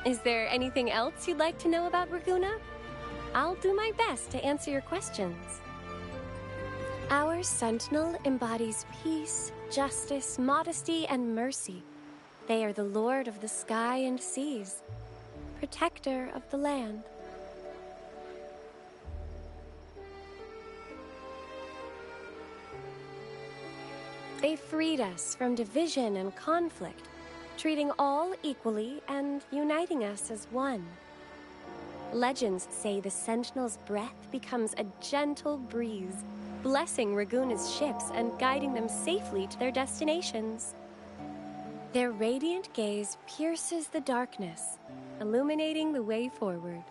Is there anything else you'd like to know about Raguna? I'll do my best to answer your questions. Our Sentinel embodies peace, justice, modesty, and mercy. They are the Lord of the sky and seas, protector of the land. They freed us from division and conflict, treating all equally and uniting us as one. Legends say the Sentinel's breath becomes a gentle breeze, blessing Raguna's ships and guiding them safely to their destinations. Their radiant gaze pierces the darkness, illuminating the way forward.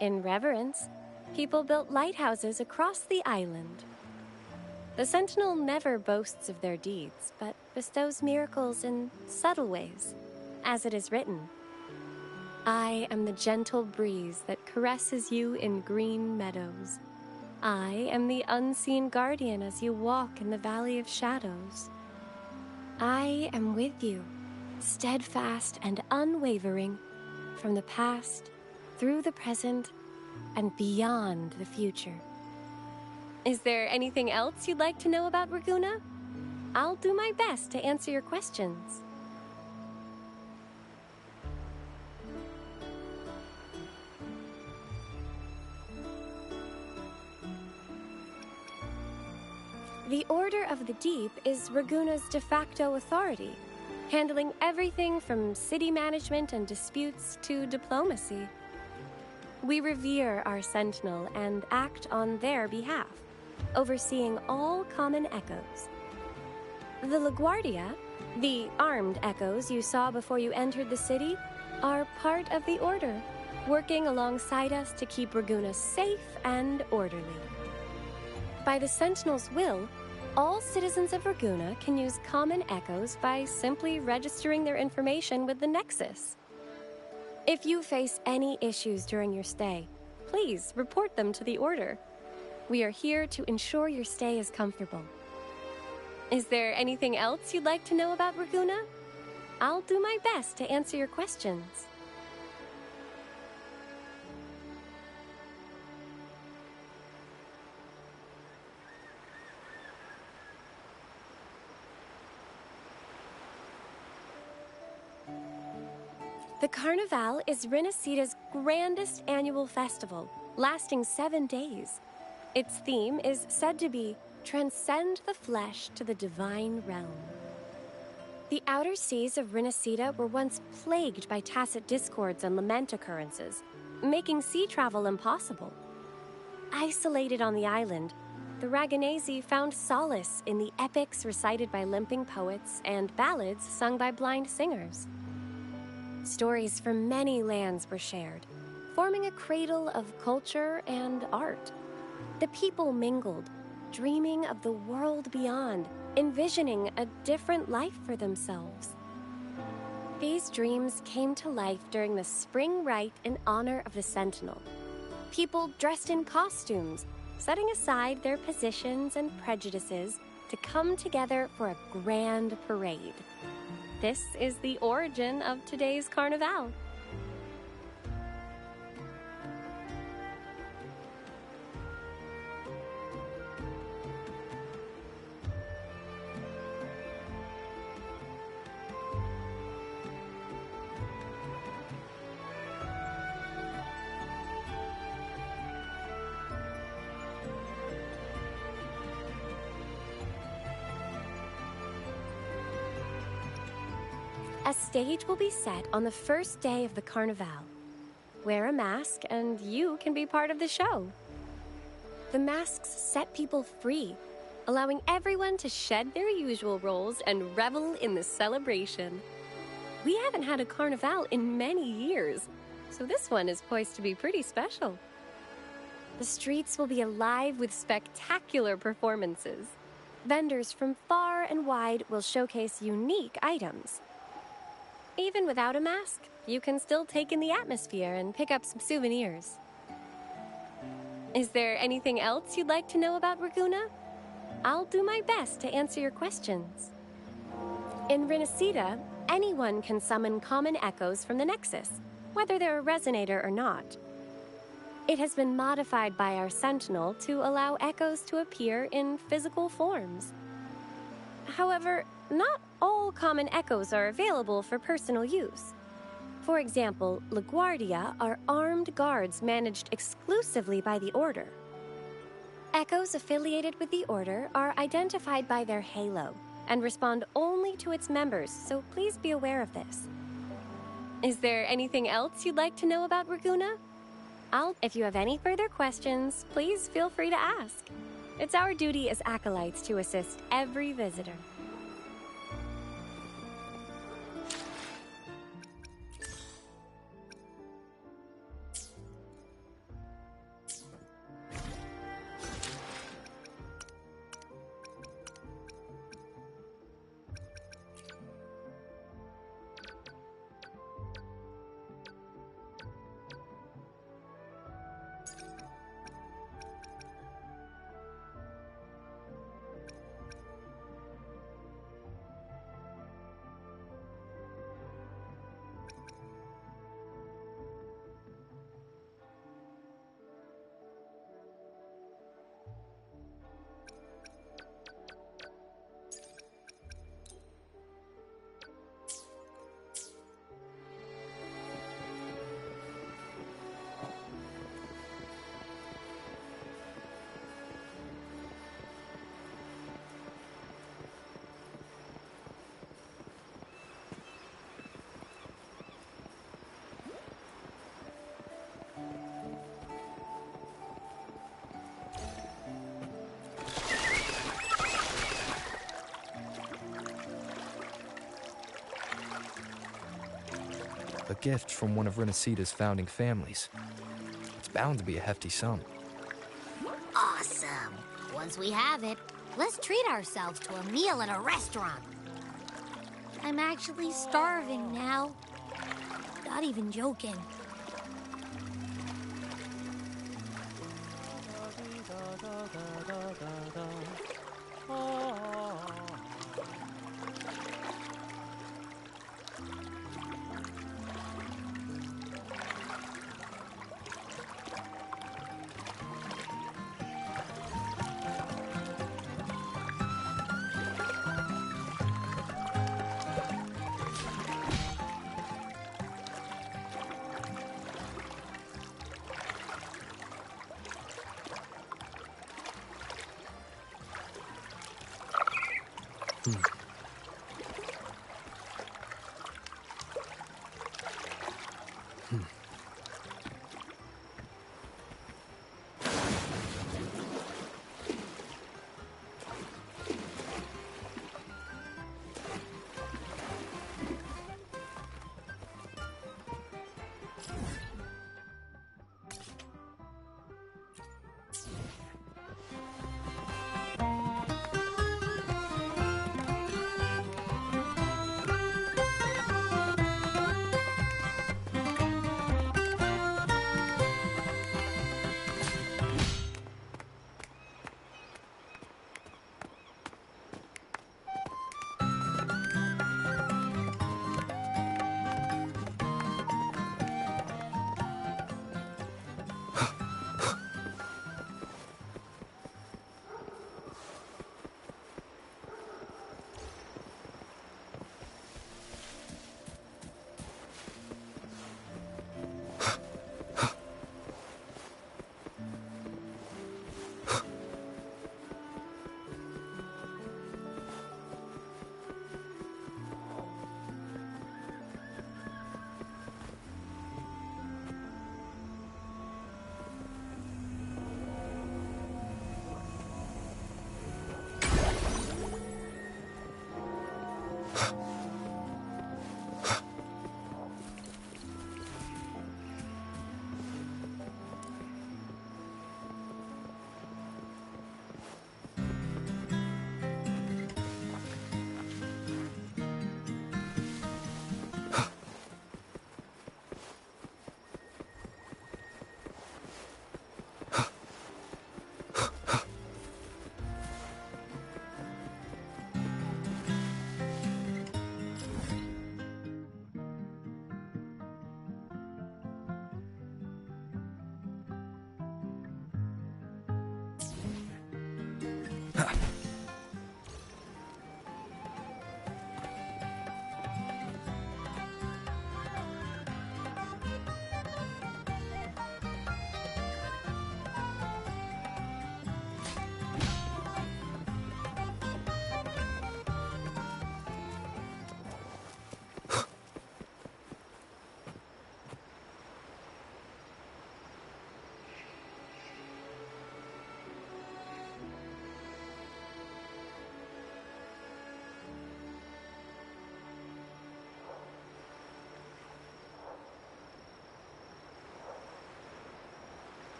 In reverence, people built lighthouses across the island. The Sentinel never boasts of their deeds, but bestows miracles in subtle ways, as it is written. I am the gentle breeze that caresses you in green meadows. I am the unseen guardian as you walk in the valley of shadows. I am with you, steadfast and unwavering, from the past, through the present, and beyond the future. Is there anything else you'd like to know about Raguna? I'll do my best to answer your questions. The Order of the Deep is Raguna's de facto authority, handling everything from city management and disputes to diplomacy. We revere our Sentinel and act on their behalf, overseeing all common echoes. The LaGuardia, the armed echoes you saw before you entered the city, are part of the Order, working alongside us to keep Raguna safe and orderly. By the Sentinel's will, all citizens of Raguna can use common echoes by simply registering their information with the Nexus. If you face any issues during your stay, please report them to the Order. We are here to ensure your stay is comfortable. Is there anything else you'd like to know about Raguna? I'll do my best to answer your questions. The Carnival is Rinascida's grandest annual festival, lasting 7 days. Its theme is said to be Transcend the Flesh to the Divine Realm. The outer seas of Rinascida were once plagued by tacit discords and lament occurrences, making sea travel impossible. Isolated on the island, the Ragonese found solace in the epics recited by limping poets and ballads sung by blind singers. Stories from many lands were shared, forming a cradle of culture and art. The people mingled, dreaming of the world beyond, envisioning a different life for themselves. These dreams came to life during the spring rite in honor of the Sentinel. People dressed in costumes, setting aside their positions and prejudices to come together for a grand parade. This is the origin of today's Carnival. A stage will be set on the first day of the Carnival. Wear a mask and you can be part of the show. The masks set people free, allowing everyone to shed their usual roles and revel in the celebration. We haven't had a Carnival in many years, so this one is poised to be pretty special. The streets will be alive with spectacular performances. Vendors from far and wide will showcase unique items. Even without a mask, you can still take in the atmosphere and pick up some souvenirs. Is there anything else you'd like to know about Raguna? I'll do my best to answer your questions. In Renacida, anyone can summon common echoes from the Nexus, whether they're a resonator or not. It has been modified by our Sentinel to allow echoes to appear in physical forms. However, not all common echoes are available for personal use. For example, LaGuardia are armed guards managed exclusively by the Order. Echoes affiliated with the Order are identified by their halo and respond only to its members, so please be aware of this. Is there anything else you'd like to know about Raguna? If you have any further questions, please feel free to ask. It's our duty as acolytes to assist every visitor. A gift from one of Renacida's founding families. It's bound to be a hefty sum. Awesome! Once we have it, let's treat ourselves to a meal at a restaurant. I'm actually starving now. Not even joking.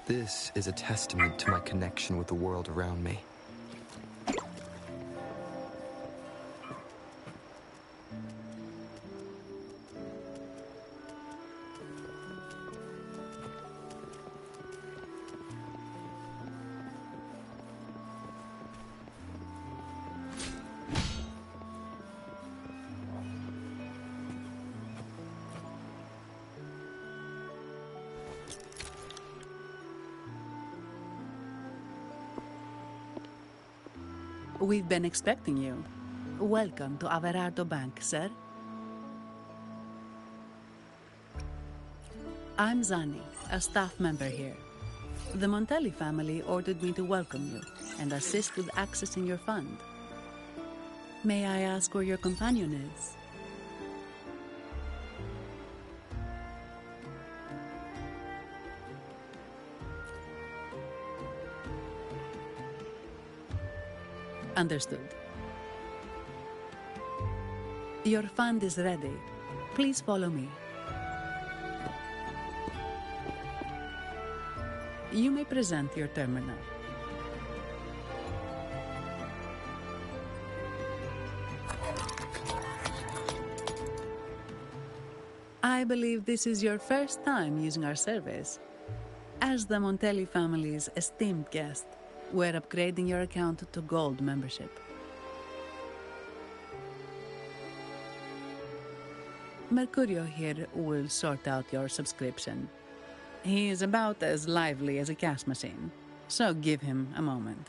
This is a testament to my connection with the world around me. We've been expecting you. Welcome to Averardo Bank, sir. I'm Zani, a staff member here. The Montelli family ordered me to welcome you and assist with accessing your fund. May I ask where your companion is? Understood. Your fund is ready. Please follow me. You may present your terminal. I believe this is your first time using our service. As the Montelli family's esteemed guest, we're upgrading your account to Gold membership. Mercurio here will sort out your subscription. He is about as lively as a cash machine, so give him a moment.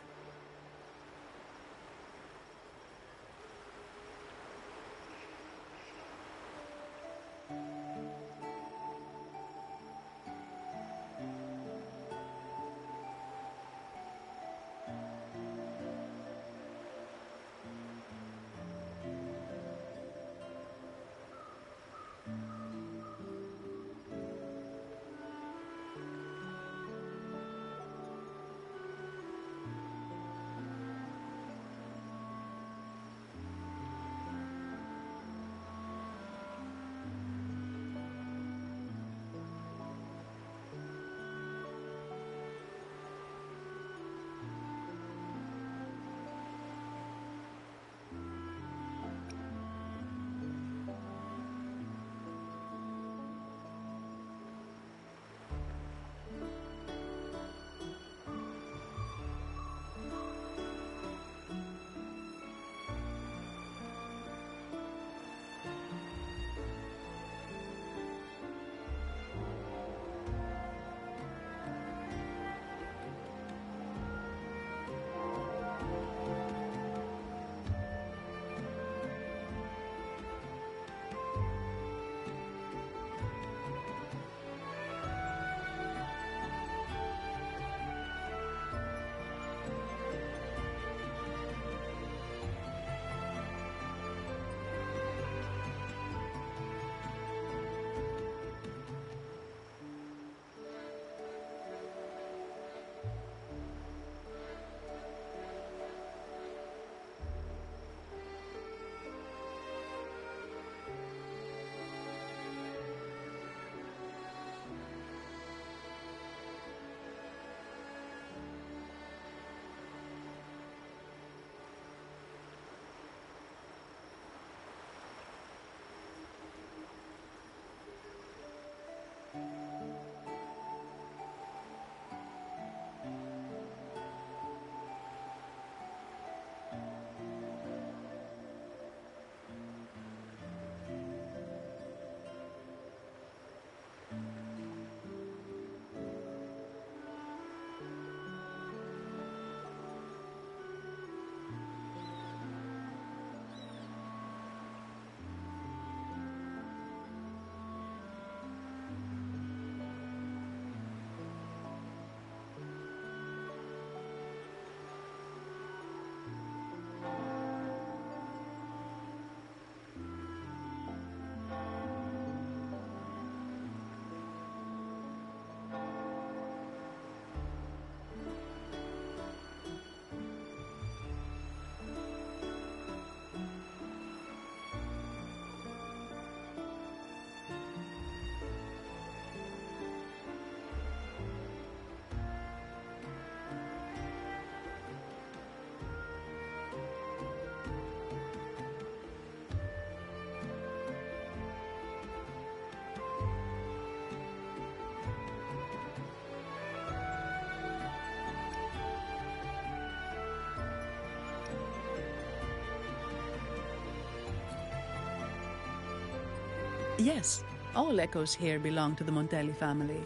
Yes, all echoes here belong to the Montelli family.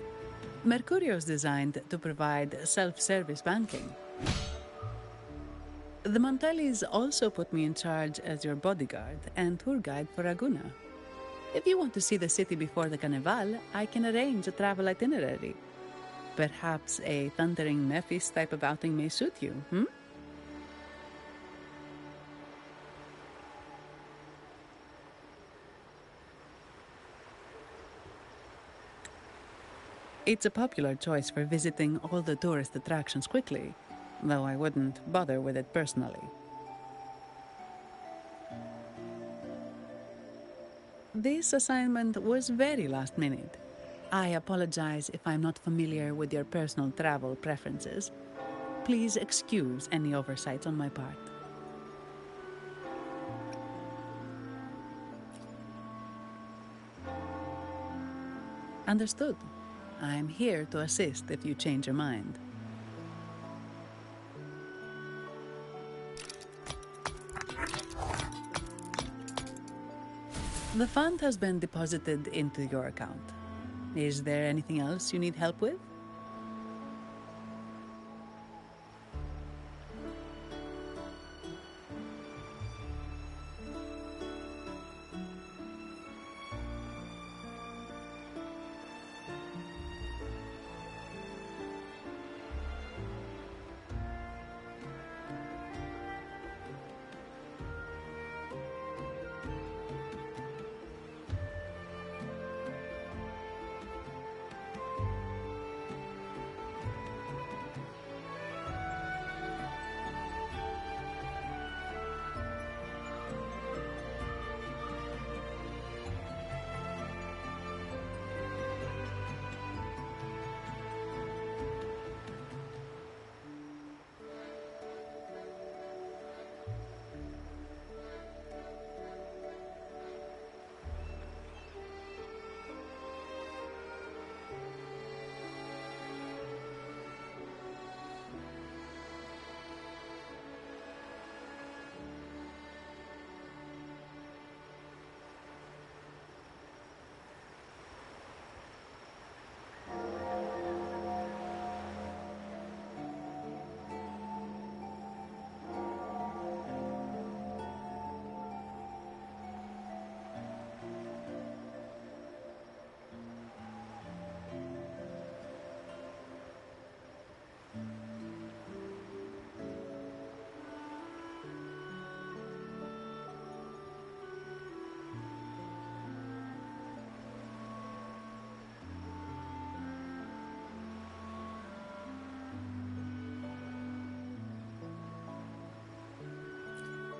Mercurio's designed to provide self-service banking. The Montellis also put me in charge as your bodyguard and tour guide for Raguna. If you want to see the city before the Carnival, I can arrange a travel itinerary. Perhaps a thundering Memphis type of outing may suit you, hmm? It's a popular choice for visiting all the tourist attractions quickly, though I wouldn't bother with it personally. This assignment was very last minute. I apologize if I'm not familiar with your personal travel preferences. Please excuse any oversights on my part. Understood. I'm here to assist if you change your mind. The fund has been deposited into your account. Is there anything else you need help with?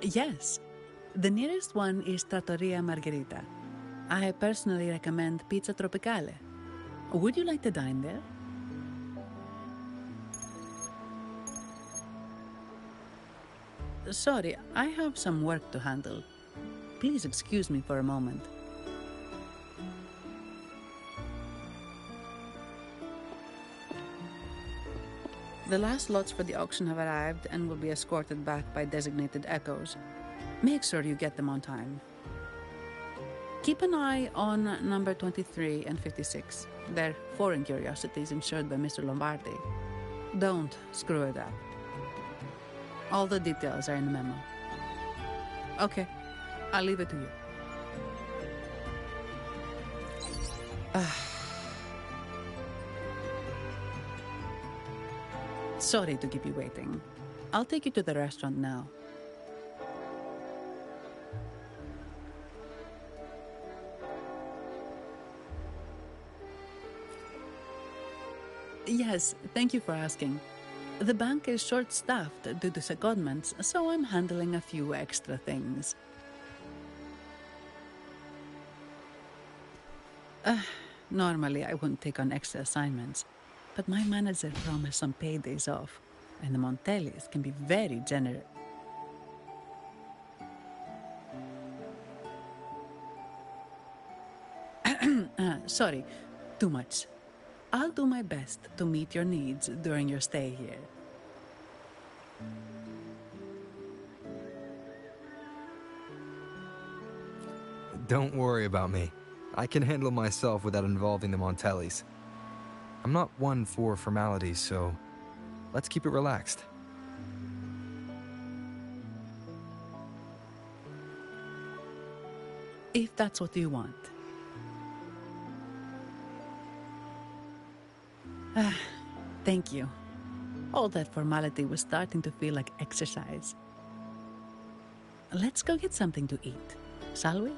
Yes. The nearest one is Trattoria Margherita. I personally recommend Pizza Tropicale. Would you like to dine there? Sorry, I have some work to handle. Please excuse me for a moment. The last lots for the auction have arrived and will be escorted back by designated echoes. Make sure you get them on time. Keep an eye on number 23 and 56. They're foreign curiosities insured by Mr. Lombardi. Don't screw it up. All the details are in the memo. Okay, I'll leave it to you. Sorry to keep you waiting. I'll take you to the restaurant now. Yes, thank you for asking. The bank is short-staffed due to secondments, so I'm handling a few extra things. Normally, I wouldn't take on extra assignments, but my manager promised some paydays off, and the Montellis can be very generous. Sorry, too much. I'll do my best to meet your needs during your stay here. Don't worry about me. I can handle myself without involving the Montellis. I'm not one for formalities, so let's keep it relaxed. If that's what you want. Thank you. All that formality was starting to feel like exercise. Let's go get something to eat, shall we?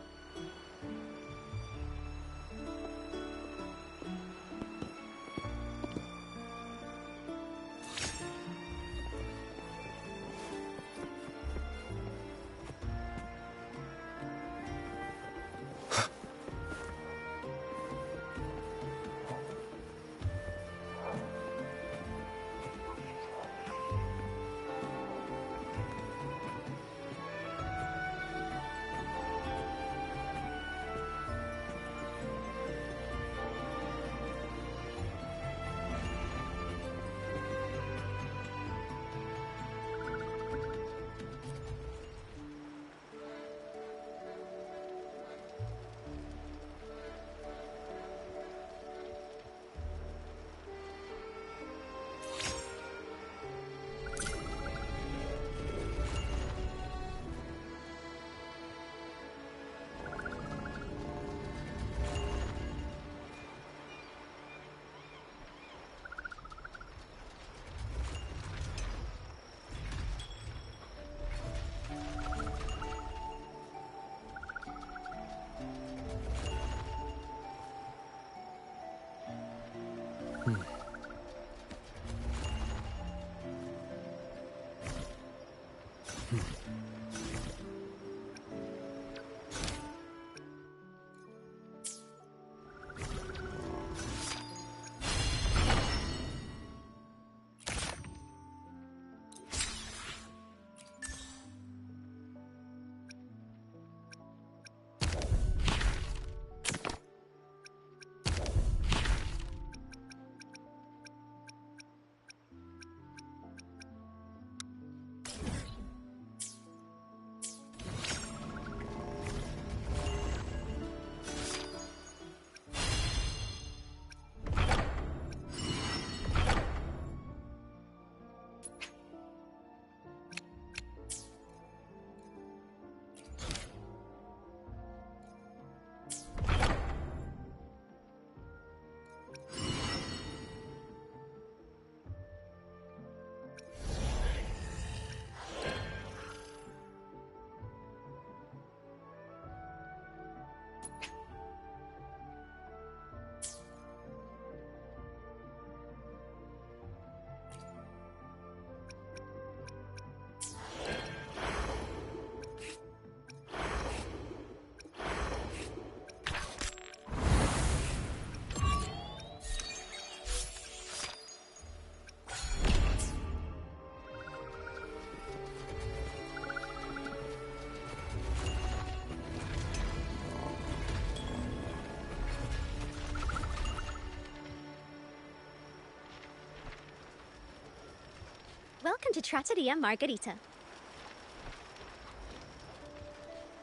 Welcome to Trattoria Margherita.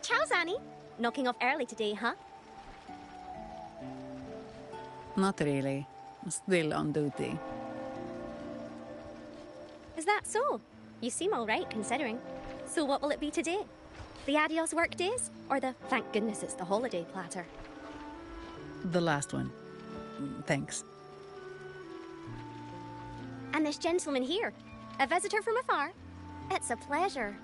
Ciao, Zanni. Knocking off early today, huh? Not really. Still on duty. Is that so? You seem all right, considering. So what will it be today? The adios work days? Or the thank goodness it's the holiday platter? The last one. Thanks. And this gentleman here, a visitor from afar? It's a pleasure.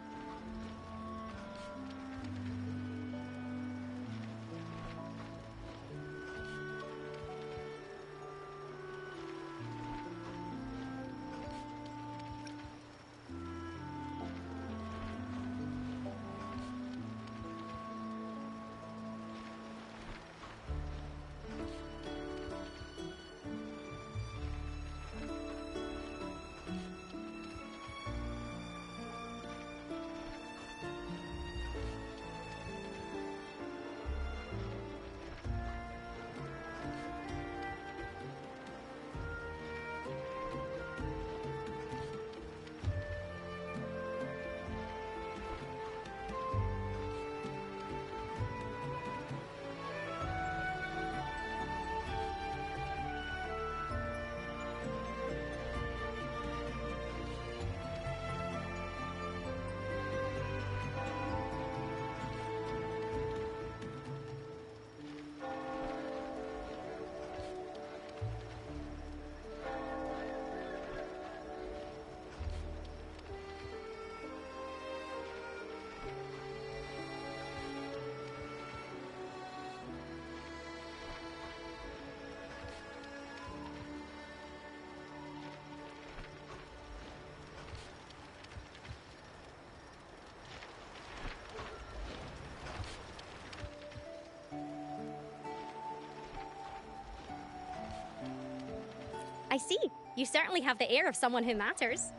I see. You certainly have the air of someone who matters.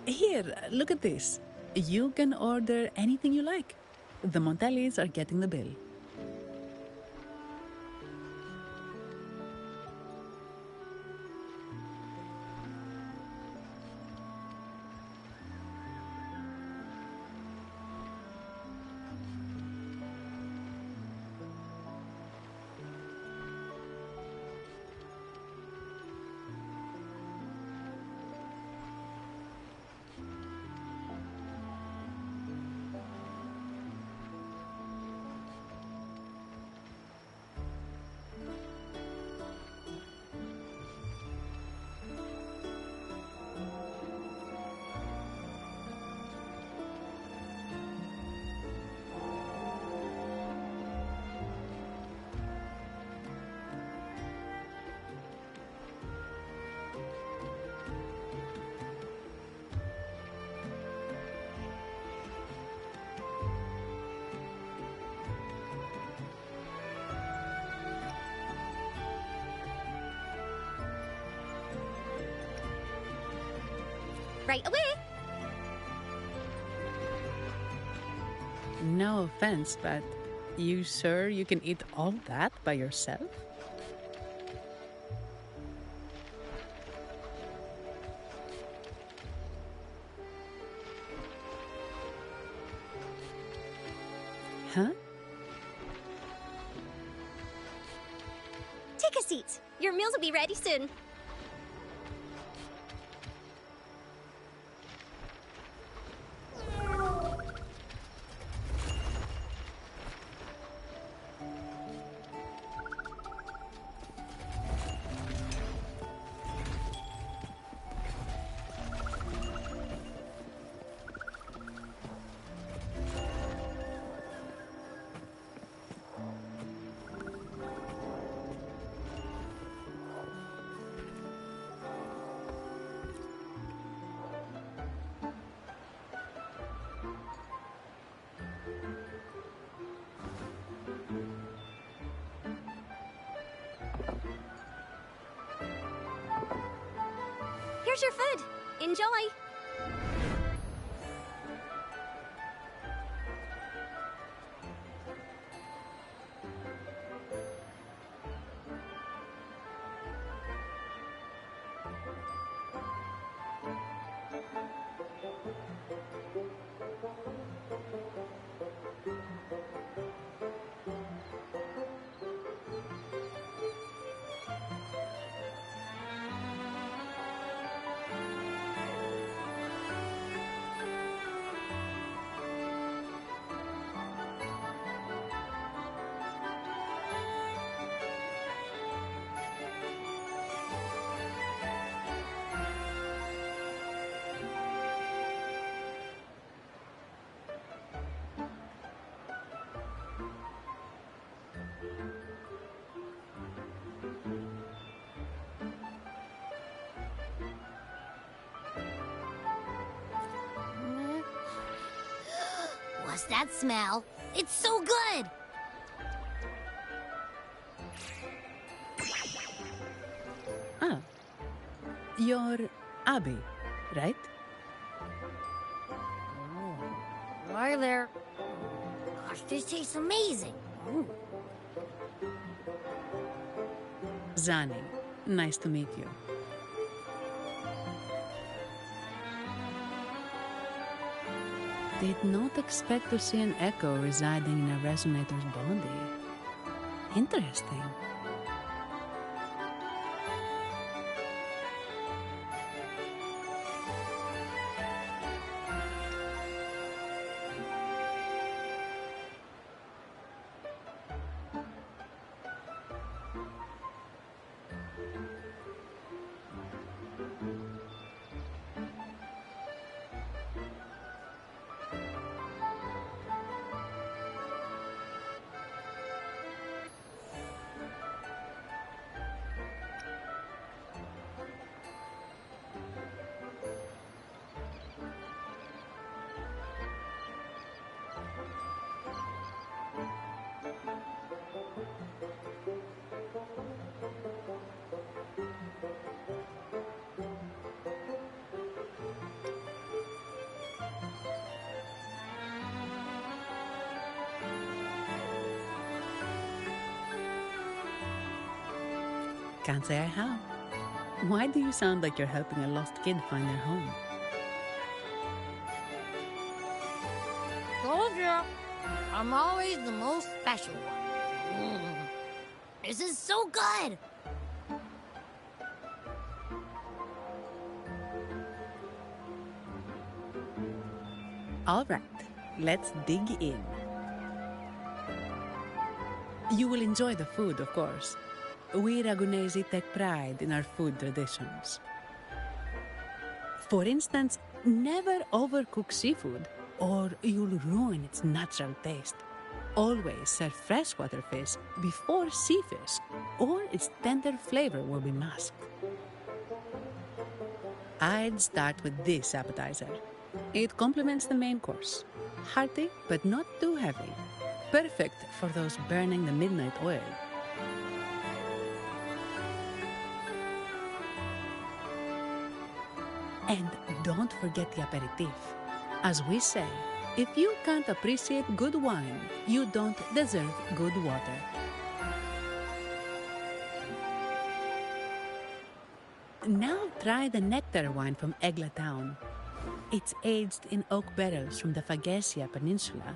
Here, look at this. You can order anything you like. The Montellis are getting the bill. Right away. No offense, but you sure you can eat all that by yourself? Huh? Take a seat. Your meals will be ready soon. Here's your food. Enjoy. What's that smell? It's so good! Ah. You're Abby, right? Hi there. Gosh, this tastes amazing. Ooh. Zani, nice to meet you. Did not expect to see an echo residing in a resonator's body. Interesting. Can't say I have. Why do you sound like you're helping a lost kid find their home? Told ya. I'm always the most special one. This is so good! All right, let's dig in. You will enjoy the food, of course. We Ragunesi take pride in our food traditions. For instance, never overcook seafood, or you'll ruin its natural taste. Always serve freshwater fish before sea fish, or its tender flavor will be masked. I'd start with this appetizer. It complements the main course. Hearty, but not too heavy. Perfect for those burning the midnight oil. And don't forget the aperitif. As we say, if you can't appreciate good wine, you don't deserve good water. Now try the nectar wine from Egla Town. It's aged in oak barrels from the Fagesia Peninsula,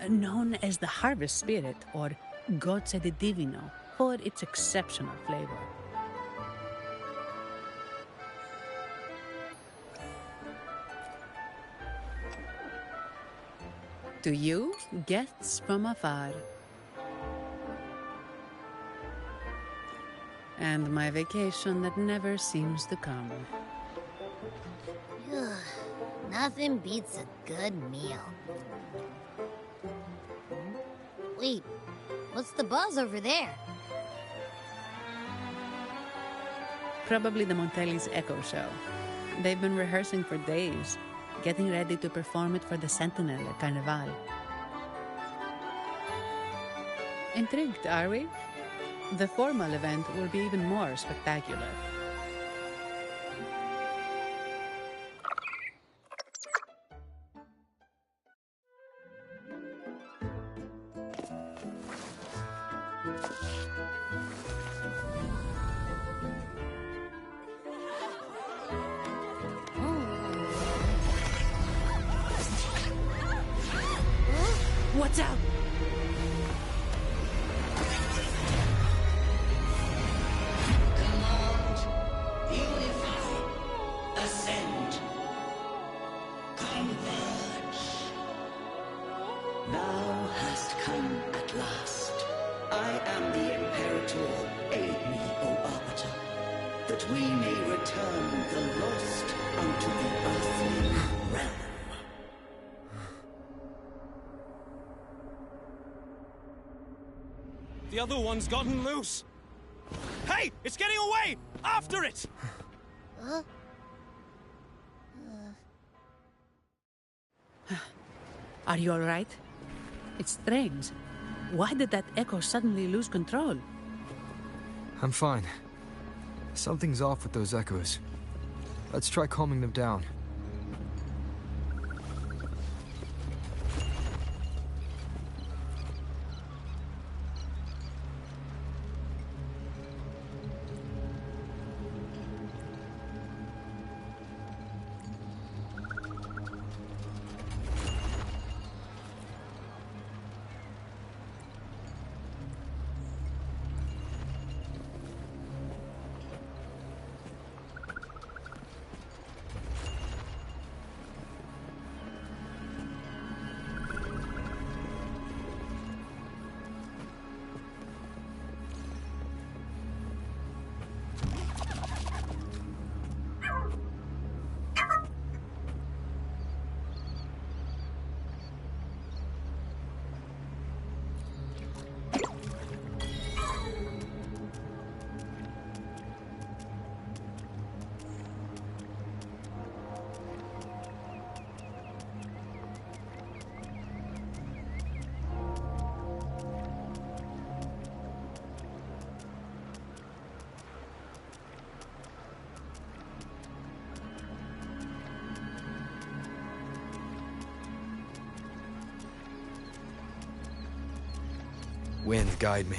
known as the Harvest Spirit or Gozze di Divino for its exceptional flavor. To you, guests from afar. And my vacation that never seems to come. Nothing beats a good meal. Wait, what's the buzz over there? Probably the Montelli's Echo Show. They've been rehearsing for days, getting ready to perform it for the Sentinel at Carnival. Intrigued, are we? The formal event will be even more spectacular. Watch out! Command, unify, ascend, converge. Thou hast come at last. I am the Imperator. Aid me, O Arbiter, that we may return the lost unto the earthly realm. The other one's gotten loose. Hey! It's getting away! After it! Are you all right? It's strange. Why did that echo suddenly lose control? I'm fine. Something's off with those echoes. Let's try calming them down. Wind, guide me.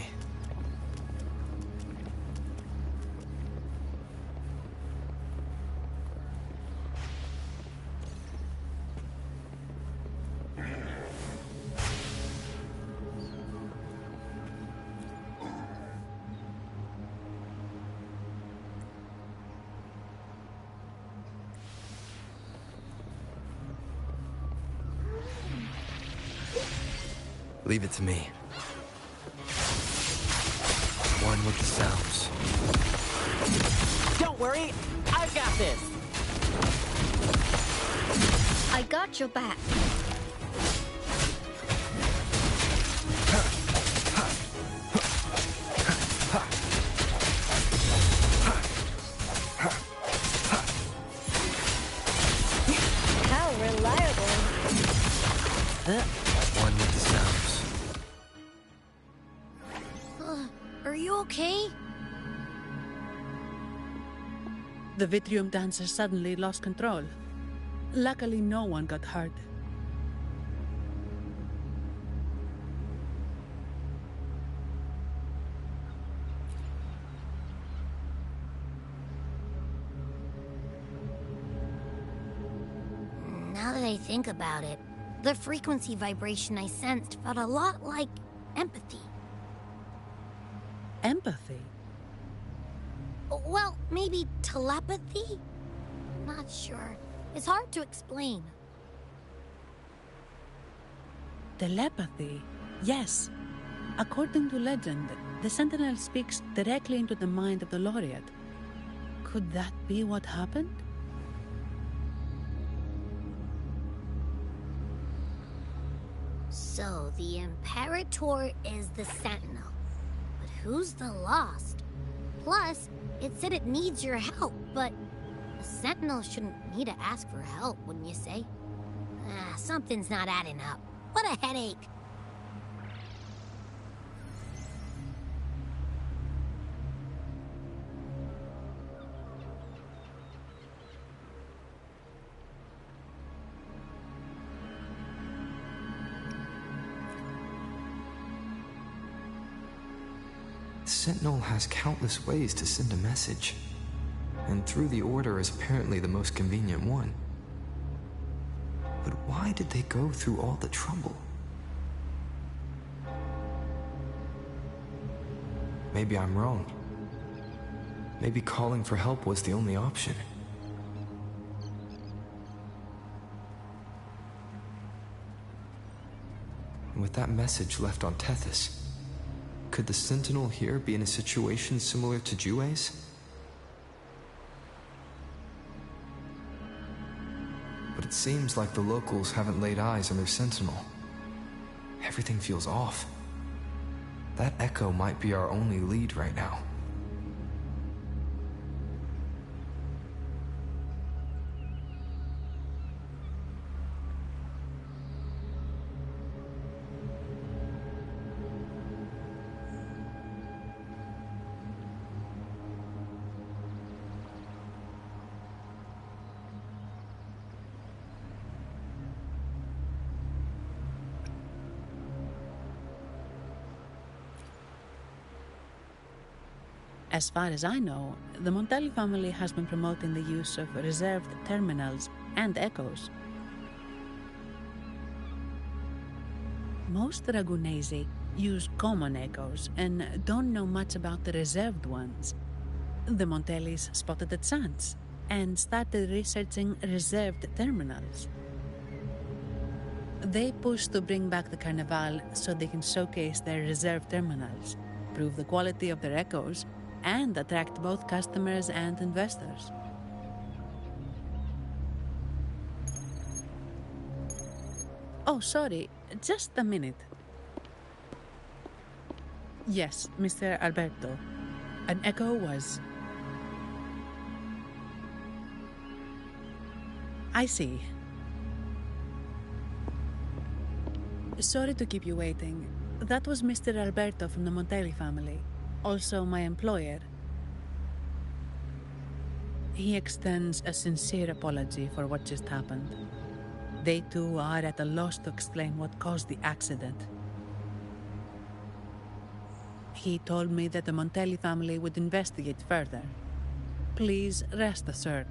Leave it to me. One with the sounds. Don't worry, I've got this. I got your back. How reliable. One with the sounds. Are you okay? The Vitrium dancer suddenly lost control. Luckily, no one got hurt. Now that I think about it, the frequency vibration I sensed felt a lot like empathy. Empathy? Well, maybe telepathy? Not sure. It's hard to explain. Telepathy? Yes. According to legend, the Sentinel speaks directly into the mind of the Laureate. Could that be what happened? So, the Imperator is the Sentinel. But who's the Lost? Plus, it said it needs your help, but a Sentinel shouldn't need to ask for help, wouldn't you say? Something's not adding up. What a headache. The Sentinel has countless ways to send a message, and through the Order is apparently the most convenient one. But why did they go through all the trouble? Maybe I'm wrong. Maybe calling for help was the only option. And with that message left on Tethys, could the Sentinel here be in a situation similar to Jue's? But it seems like the locals haven't laid eyes on their Sentinel. Everything feels off. That echo might be our only lead right now. As far as I know, the Montelli family has been promoting the use of reserved terminals and echoes. Most Dragonesi use common echoes and don't know much about the reserved ones. The Montellis spotted a chance and started researching reserved terminals. They push to bring back the Carnival so they can showcase their reserved terminals, prove the quality of their echoes, and attract both customers and investors. Oh, sorry, just a minute. Yes, Mr. Alberto. An echo was... I see. Sorry to keep you waiting. That was Mr. Alberto from the Montelli family, also my employer. He extends a sincere apology for what just happened. They too are at a loss to explain what caused the accident. He told me that the Montelli family would investigate further. Please rest assured.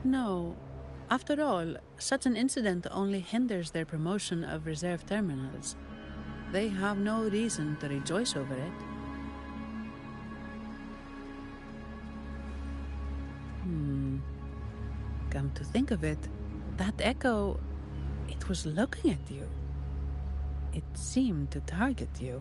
No. After all, such an incident only hinders their promotion of reserve terminals. They have no reason to rejoice over it. Come to think of it, that echo, it was looking at you. It seemed to target you.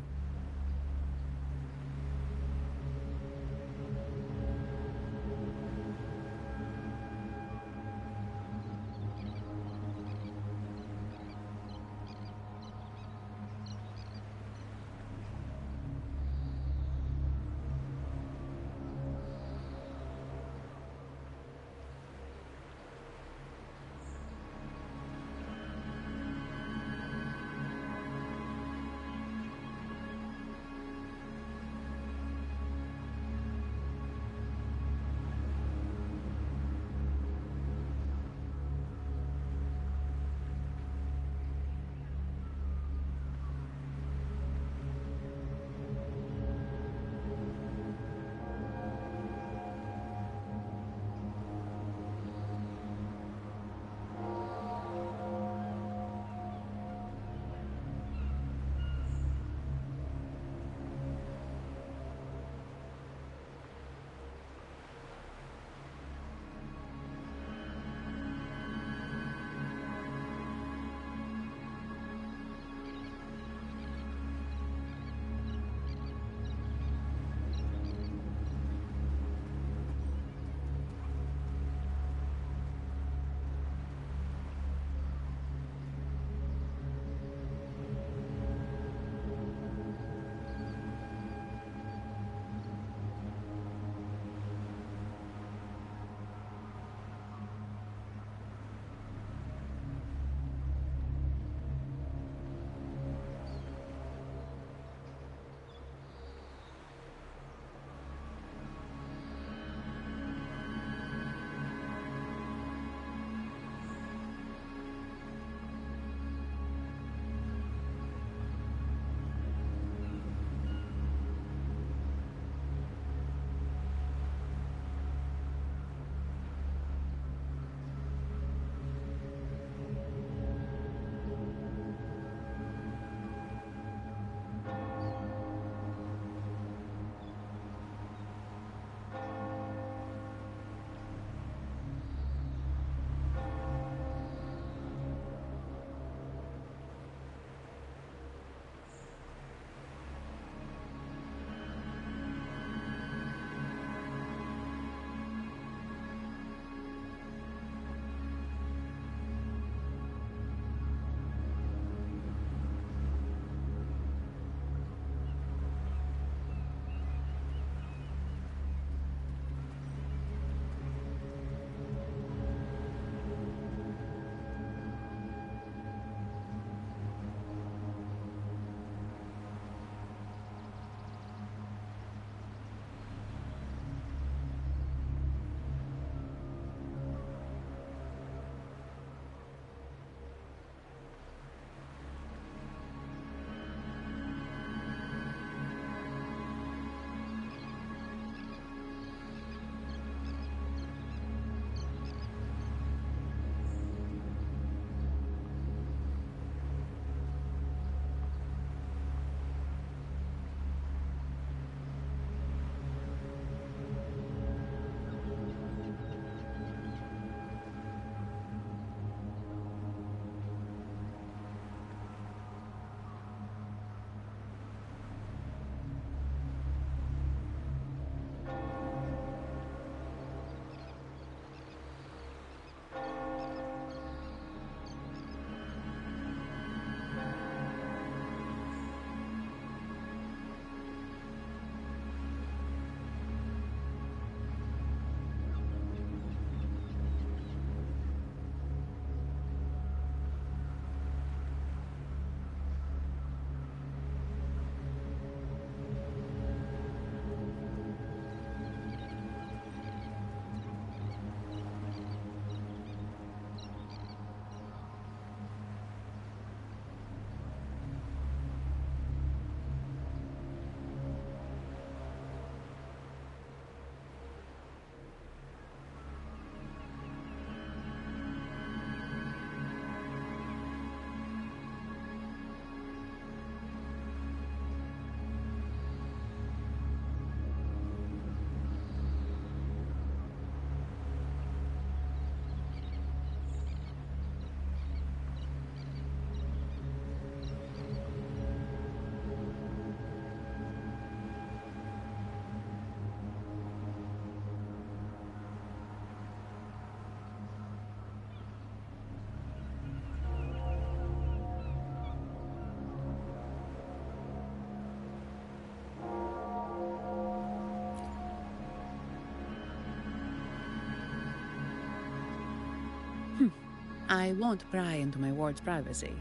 I won't pry into my ward's privacy.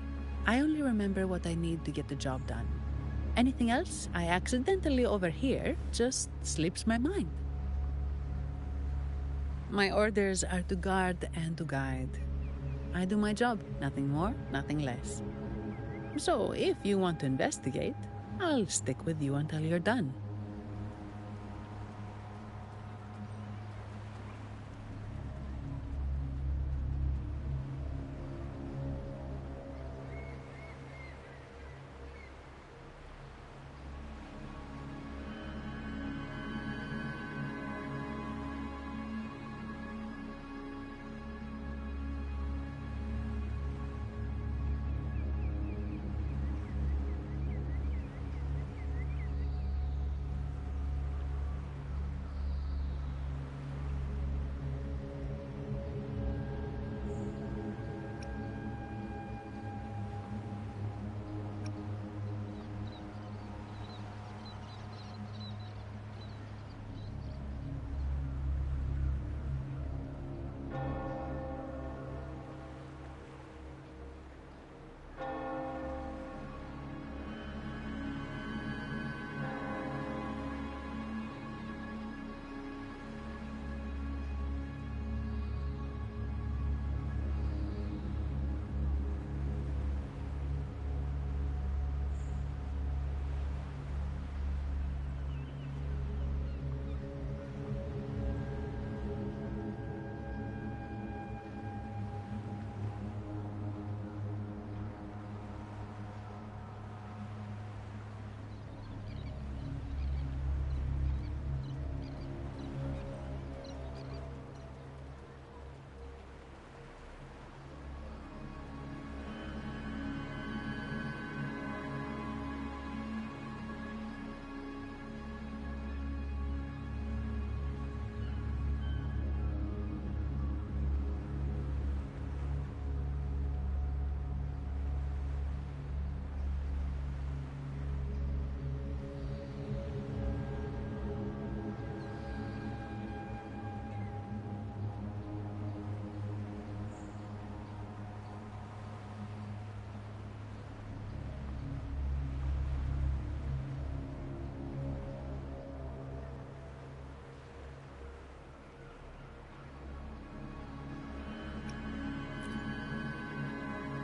I only remember what I need to get the job done. Anything else I accidentally overhear just slips my mind. My orders are to guard and to guide. I do my job, nothing more, nothing less. So if you want to investigate, I'll stick with you until you're done.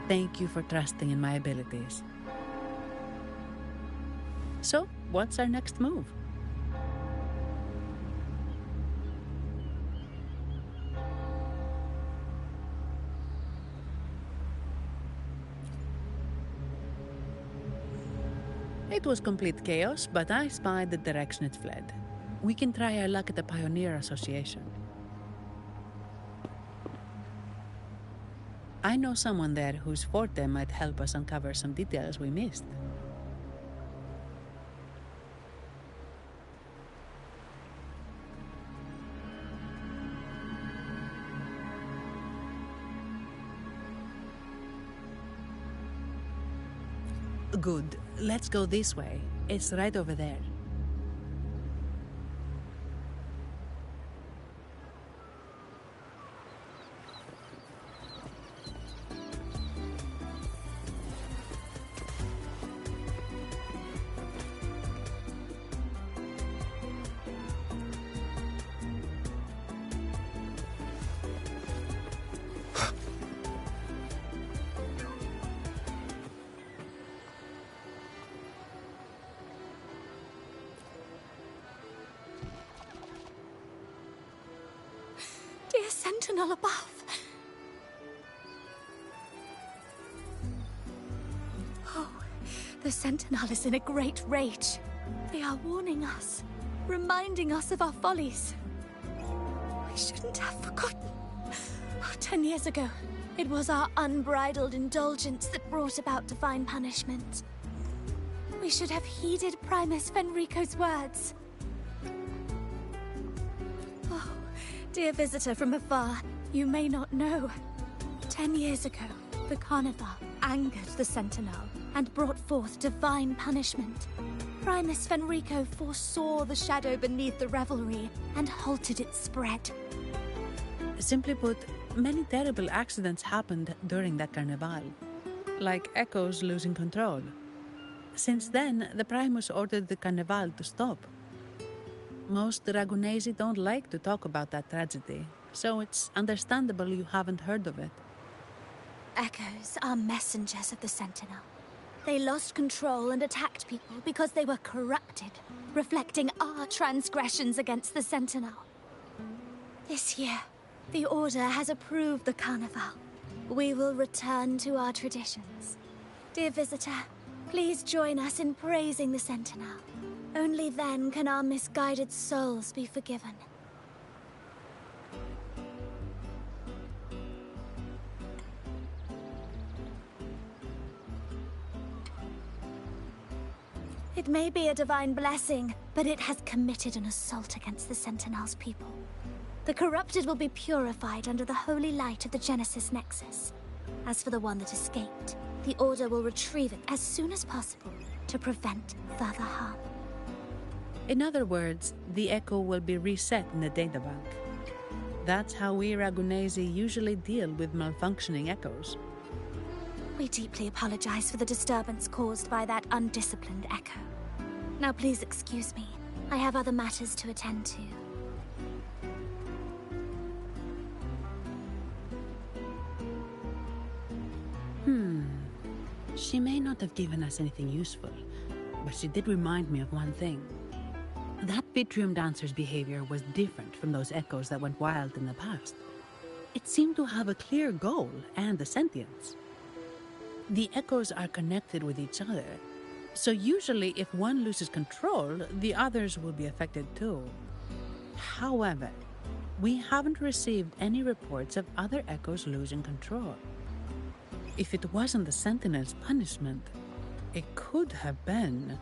Thank you for trusting in my abilities. So, what's our next move? It was complete chaos, but I spied the direction it fled. We can try our luck at the Pioneer Association. I know someone there whose forte might help us uncover some details we missed. Good. Let's go this way. It's right over there. Dear Sentinel above. Oh, the Sentinel is in a great rage. They are warning us, reminding us of our follies. We shouldn't have forgotten. 10 years ago, it was our unbridled indulgence that brought about divine punishment. We should have heeded Primus Fenrico's words. Oh, dear visitor from afar, you may not know. 10 years ago, the Carnival angered the Sentinel and brought forth divine punishment. Primus Fenrico foresaw the shadow beneath the revelry and halted its spread. Simply put, many terrible accidents happened during that carnival, like Echo's losing control. Since then, the Primus ordered the carnival to stop. Most Ragunesi don't like to talk about that tragedy, so it's understandable you haven't heard of it. Echoes are messengers of the Sentinel. They lost control and attacked people because they were corrupted, reflecting our transgressions against the Sentinel. This year, the Order has approved the carnival. We will return to our traditions. Dear visitor, please join us in praising the Sentinel. Only then can our misguided souls be forgiven. It may be a divine blessing, but it has committed an assault against the Sentinel's people. The corrupted will be purified under the holy light of the Genesis Nexus. As for the one that escaped, the Order will retrieve it as soon as possible to prevent further harm. In other words, the Echo will be reset in the databank. That's how we Ragunesi usually deal with malfunctioning Echoes. We deeply apologize for the disturbance caused by that undisciplined Echo. Now please excuse me. I have other matters to attend to. She may not have given us anything useful, but she did remind me of one thing. That Vitrium dancer's behavior was different from those Echoes that went wild in the past. It seemed to have a clear goal and a sentience. The Echoes are connected with each other, so usually if one loses control, the others will be affected too. However, we haven't received any reports of other Echoes losing control. If it wasn't the Sentinel's punishment, it could have been...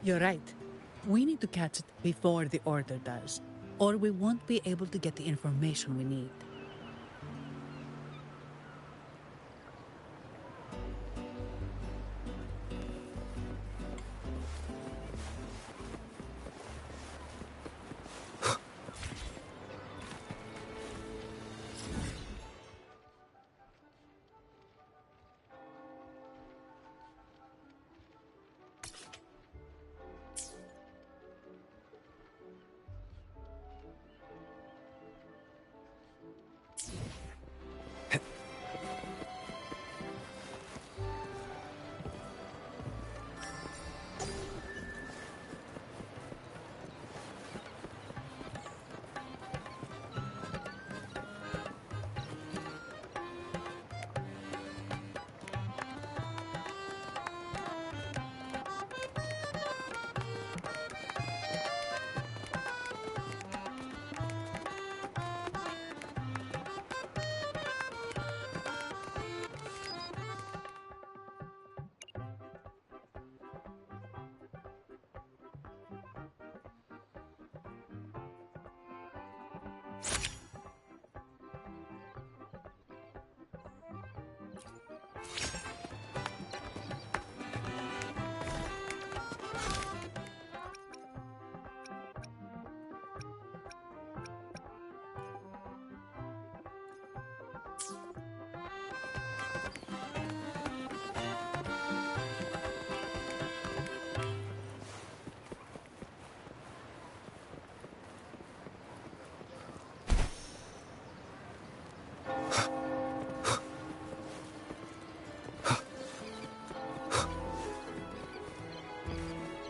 You're right. We need to catch it before the Order does, or we won't be able to get the information we need.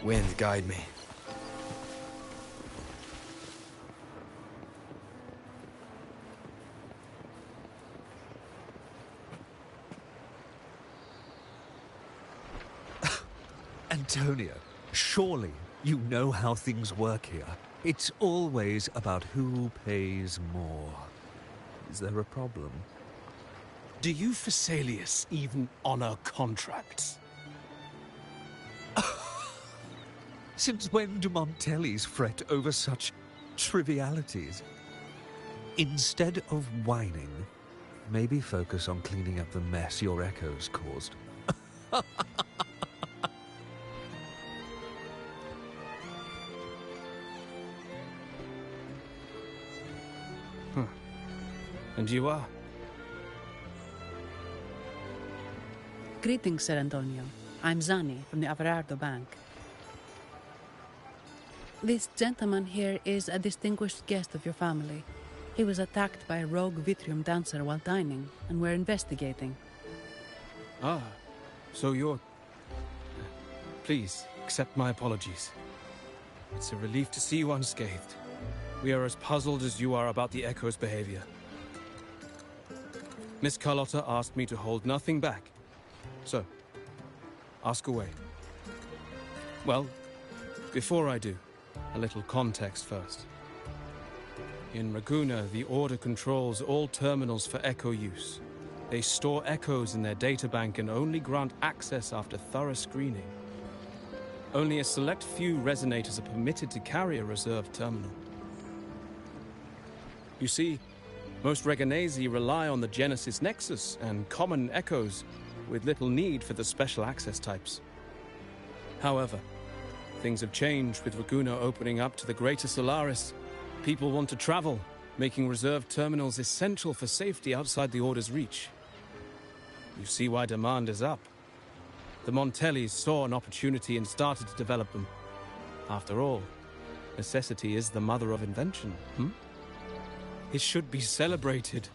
Wind, guide me. Antonio, surely you know how things work here. It's always about who pays more. Is there a problem? Do you Phasaelius even honor contracts? Since when do Montellis fret over such trivialities? Instead of whining, maybe focus on cleaning up the mess your echoes caused. And you are? Greetings, Sir Antonio. I'm Zani from the Averardo Bank. This gentleman here is a distinguished guest of your family. He was attacked by a rogue Vitrium dancer while dining, and we're investigating. Ah, so you're... Please, accept my apologies. It's a relief to see you unscathed. We are as puzzled as you are about the Echo's behavior. Miss Carlotta asked me to hold nothing back. So, ask away. Well, before I do, a little context first. In Raguna, the Order controls all terminals for Echo use. They store echoes in their databank and only grant access after thorough screening. Only a select few resonators are permitted to carry a reserved terminal. You see, most Reganesi rely on the Genesis Nexus and common echoes, with little need for the special access types. However, things have changed with Raguna opening up to the Greater Solaris. People want to travel, making reserved terminals essential for safety outside the Order's reach. You see why demand is up. The Montellis saw an opportunity and started to develop them. After all, necessity is the mother of invention, It should be celebrated,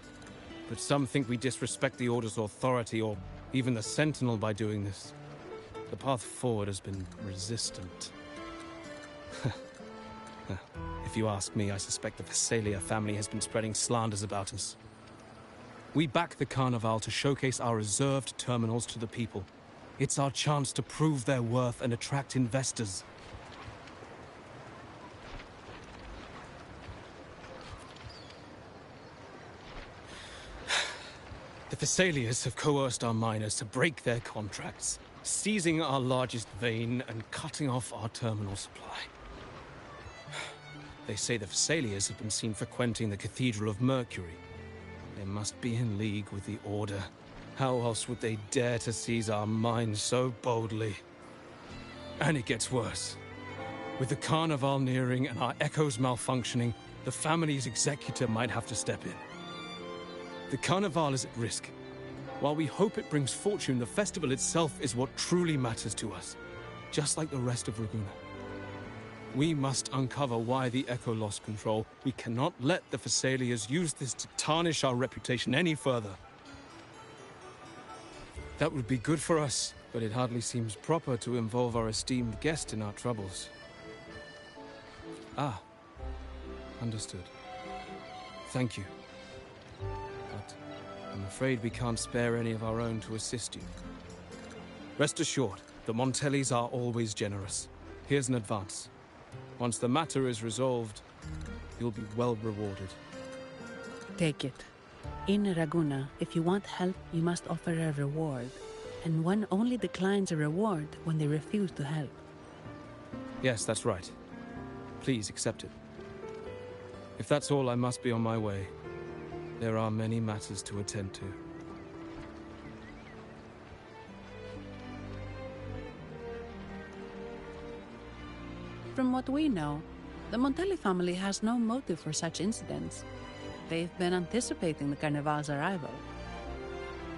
but some think we disrespect the Order's authority or even the Sentinel by doing this. The path forward has been resistant. If you ask me, I suspect the Phasalia family has been spreading slanders about us. We back the Carnival to showcase our reserved terminals to the people. It's our chance to prove their worth and attract investors. The Phasaelias have coerced our miners to break their contracts. seizing our largest vein and cutting off our terminal supply. They say the Phassalias have been seen frequenting the Cathedral of Mercury. They must be in league with the Order. How else would they dare to seize our mines so boldly? And it gets worse. With the Carnival nearing and our echoes malfunctioning, the family's executor might have to step in. The Carnival is at risk. While we hope it brings fortune, the festival itself is what truly matters to us, just like the rest of Raguna. We must uncover why the Echo lost control. We cannot let the Phassalias use this to tarnish our reputation any further. That would be good for us, but it hardly seems proper to involve our esteemed guest in our troubles. Ah, understood. Thank you. But I'm afraid we can't spare any of our own to assist you. Rest assured, the Montellis are always generous. Here's an advance. Once the matter is resolved, you'll be well rewarded. Take it. In Raguna, if you want help, you must offer a reward. And one only declines a reward when they refuse to help. Yes, that's right. Please accept it. If that's all, I must be on my way. There are many matters to attend to. From what we know, the Montelli family has no motive for such incidents. They've been anticipating the Carnival's arrival.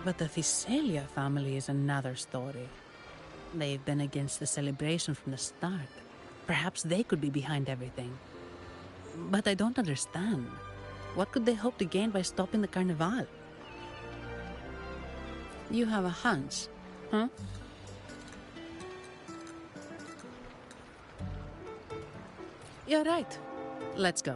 But the Phasalia family is another story. They've been against the celebration from the start. Perhaps they could be behind everything. But I don't understand. What could they hope to gain by stopping the Carnival? You have a hunch, huh? You're right. Let's go.